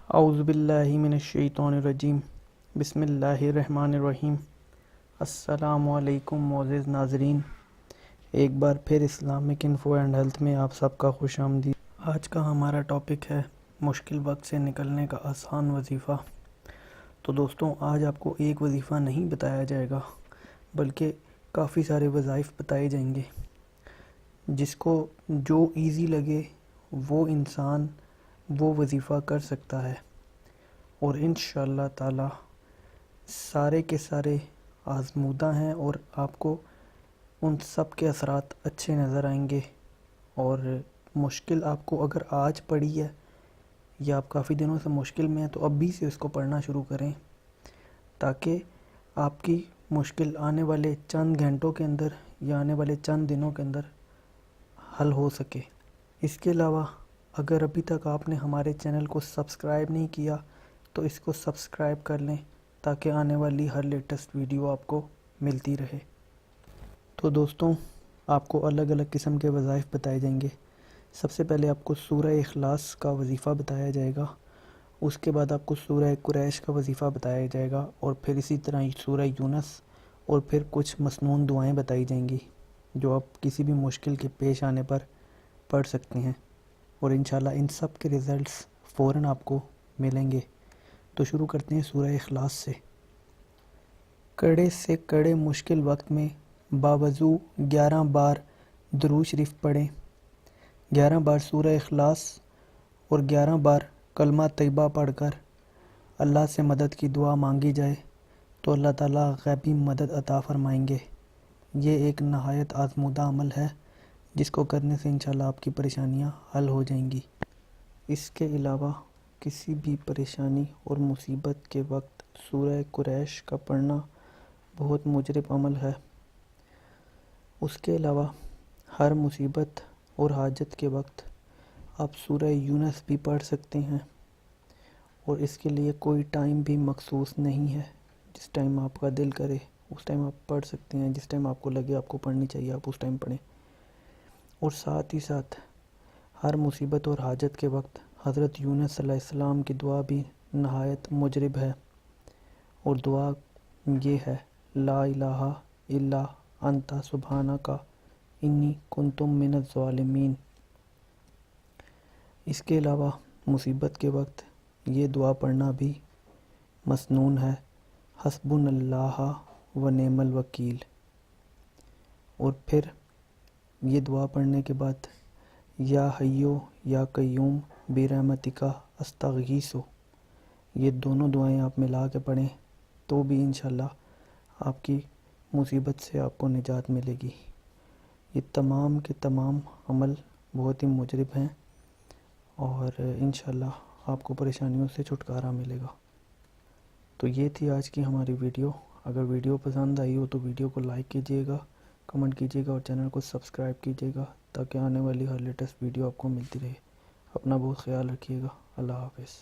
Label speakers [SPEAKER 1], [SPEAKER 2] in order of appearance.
[SPEAKER 1] اعوذ باللہ من الشیطان الرجیم، بسم اللہ الرحمن الرحیم۔ السلام علیکم معزز ناظرین، ایک بار پھر اسلامک انفو اینڈ ہیلتھ میں آپ سب کا خوش آمدید۔ آج کا ہمارا ٹاپک ہے مشکل وقت سے نکلنے کا آسان وظیفہ۔ تو دوستوں، آج آپ کو ایک وظیفہ نہیں بتایا جائے گا بلکہ کافی سارے وظائف بتائے جائیں گے، جس کو جو ایزی لگے وہ انسان وہ وظیفہ کر سکتا ہے، اور انشاءاللہ تعالی سارے کے سارے آزمودہ ہیں اور آپ کو ان سب کے اثرات اچھے نظر آئیں گے۔ اور مشکل آپ کو اگر آج پڑی ہے یا آپ کافی دنوں سے مشکل میں ہیں تو ابھی سے اس کو پڑھنا شروع کریں، تاکہ آپ کی مشکل آنے والے چند گھنٹوں کے اندر یا آنے والے چند دنوں کے اندر حل ہو سکے۔ اس کے علاوہ اگر ابھی تک آپ نے ہمارے چینل کو سبسکرائب نہیں کیا تو اس کو سبسکرائب کر لیں، تاکہ آنے والی ہر لیٹسٹ ویڈیو آپ کو ملتی رہے۔ تو دوستوں، آپ کو الگ الگ قسم کے وظائف بتائے جائیں گے۔ سب سے پہلے آپ کو سورہ اخلاص کا وظیفہ بتایا جائے گا، اس کے بعد آپ کو سورہ قریش کا وظیفہ بتایا جائے گا، اور پھر اسی طرح سورہ یونس، اور پھر کچھ مسنون دعائیں بتائی جائیں گی جو آپ کسی بھی مشکل کے پیش آنے پر پڑھ سکتے ہیں، اور انشاءاللہ ان سب کے ریزلٹس فوراً آپ کو ملیں گے۔ تو شروع کرتے ہیں سورہ اخلاص سے۔ کڑے سے کڑے مشکل وقت میں باوضو 11 بار درود شریف پڑھیں۔ 11 بار سورہ اخلاص اور 11 بار کلمہ طیبہ پڑھ کر اللہ سے مدد کی دعا مانگی جائے تو اللہ تعالیٰ غیبی مدد عطا فرمائیں گے۔ یہ ایک نہایت آزمودہ عمل ہے جس کو کرنے سے انشاءاللہ آپ کی پریشانیاں حل ہو جائیں گی۔ اس کے علاوہ کسی بھی پریشانی اور مصیبت کے وقت سورہ قریش کا پڑھنا بہت مجرب عمل ہے۔ اس کے علاوہ ہر مصیبت اور حاجت کے وقت آپ سورہ یونس بھی پڑھ سکتے ہیں، اور اس کے لیے کوئی ٹائم بھی مخصوص نہیں ہے۔ جس ٹائم آپ کا دل کرے اس ٹائم آپ پڑھ سکتے ہیں، جس ٹائم آپ کو لگے آپ کو پڑھنی چاہیے آپ اس ٹائم پڑھیں۔ اور ساتھ ہی ساتھ ہر مصیبت اور حاجت کے وقت حضرت یونس صلی اللہ علیہ السلام کی دعا بھی نہایت مجرب ہے، اور دعا یہ ہے: لا الہ الا انت سبحانک انی کنت من الظالمین۔ اس کے علاوہ مصیبت کے وقت یہ دعا پڑھنا بھی مسنون ہے: حسبنا اللہ و نعم الوکیل۔ اور پھر یہ دعا پڑھنے کے بعد یا حیو یا قیوم برحمتک استغیث، یہ دونوں دعائیں آپ ملا کے پڑھیں تو بھی انشاءاللہ آپ کی مصیبت سے آپ کو نجات ملے گی۔ یہ تمام کے تمام عمل بہت ہی مجرب ہیں، اور انشاءاللہ آپ کو پریشانیوں سے چھٹکارا ملے گا۔ تو یہ تھی آج کی ہماری ویڈیو۔ اگر ویڈیو پسند آئی ہو تو ویڈیو کو لائک کیجیے گا، کمنٹ کیجیے گا، اور چینل کو سبسکرائب کیجیے گا، تاکہ آنے والی ہر لیٹسٹ ویڈیو آپ کو ملتی رہے۔ اپنا بہت خیال رکھیے گا۔ اللہ حافظ۔